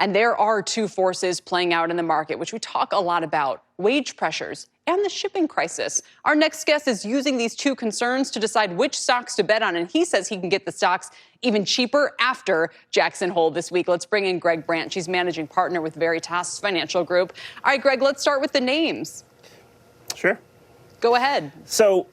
And there are two forces playing out in the market, which we talk a lot about: wage pressures and the shipping crisis. Our next guest is using these two concerns to decide which stocks to bet on, and he says he can get the stocks even cheaper after Jackson Hole this week. Let's bring in Greg Brandt. She's managing partner with Veritas Financial Group. All right, Greg, let's start with the names. Sure. Go ahead. So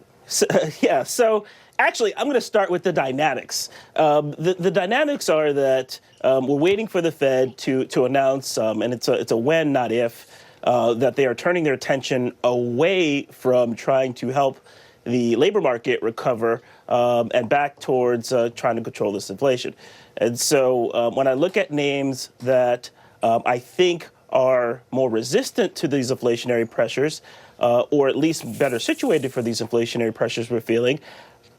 actually, I'm going to start with the dynamics. The dynamics are that we're waiting for the Fed to announce, and it's a when, not if, that they are turning their attention away from trying to help the labor market recover and back towards trying to control this inflation. And so when I look at names that I think are more resistant to these inflationary pressures, or at least better situated for these inflationary pressures we're feeling,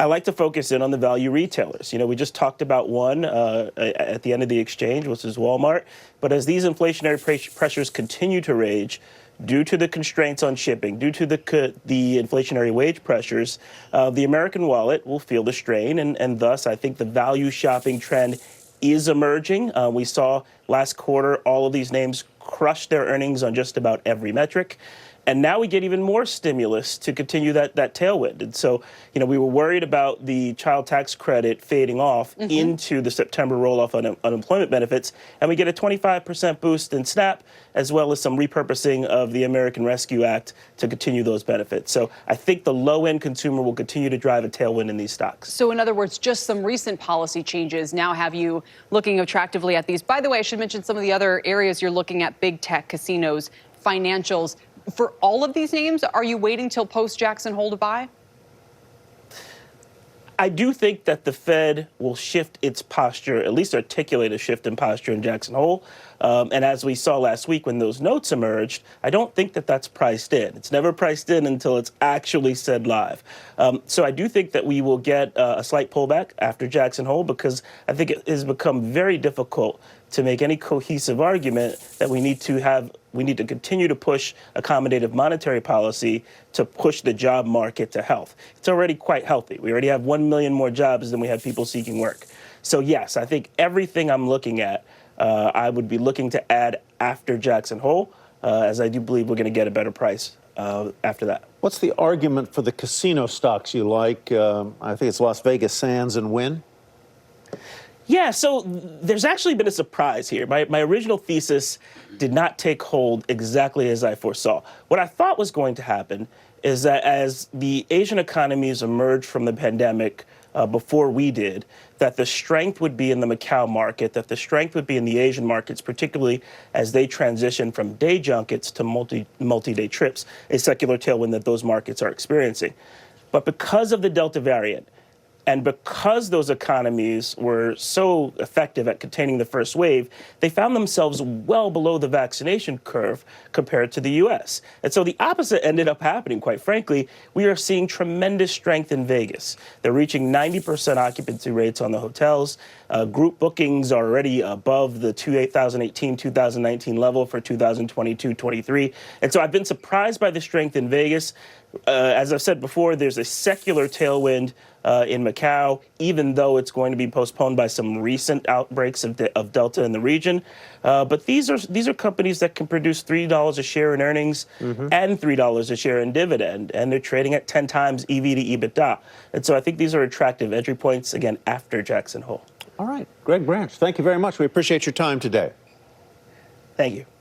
I like to focus in on the value retailers. You know, we just talked about one at the end of the exchange, which is Walmart. But as these inflationary pressures continue to rage, due to the constraints on shipping, due to the inflationary wage pressures, the American wallet will feel the strain. And thus, I think the value shopping trend is emerging. We saw last quarter all of these names crush their earnings on just about every metric. And now we get even more stimulus to continue that tailwind. And so, you know, we were worried about the child tax credit fading off into the September roll-off on unemployment benefits. And we get a 25% boost in SNAP, as well as some repurposing of the American Rescue Act to continue those benefits. So I think the low-end consumer will continue to drive a tailwind in these stocks. So in other words, just some recent policy changes now have you looking attractively at these. By the way, I should mention some of the other areas you're looking at: big tech, casinos, financials. For all of these names, are you waiting till post-Jackson Hole to buy? I do think that the Fed will shift its posture, at least articulate a shift in posture in Jackson Hole. And as we saw last week when those notes emerged, I don't think that that's priced in. It's never priced in until it's actually said live. So I do think that we will get a slight pullback after Jackson Hole, because I think it has become very difficult to make any cohesive argument that we need to continue to push accommodative monetary policy to push the job market to health. It's already quite healthy. We already have 1 million more jobs than we have people seeking work. So yes, I think everything I'm looking at, I would be looking to add after Jackson Hole, as I do believe we're going to get a better price after that. What's the argument for the casino stocks you like? I think it's Las Vegas Sands and Wynn. Yeah, so there's actually been a surprise here. My original thesis did not take hold exactly as I foresaw. What I thought was going to happen is that as the Asian economies emerged from the pandemic before we did, that the strength would be in the Macau market, that the strength would be in the Asian markets, particularly as they transition from day junkets to multi-day trips, a secular tailwind that those markets are experiencing. But because of the Delta variant, and because those economies were so effective at containing the first wave, they found themselves well below the vaccination curve compared to the U.S. And so the opposite ended up happening, quite frankly. We are seeing tremendous strength in Vegas. They're reaching 90% occupancy rates on the hotels. Group bookings are already above the 2018-2019 level for 2022-23. And so I've been surprised by the strength in Vegas. As I've said before, there's a secular tailwind in Macau, even though it's going to be postponed by some recent outbreaks of Delta in the region. But these are companies that can produce $3 a share in earnings and $3 a share in dividend, and they're trading at 10 times EV to EBITDA. And so I think these are attractive entry points, again, after Jackson Hole. All right. Greg Brandt, thank you very much. We appreciate your time today. Thank you.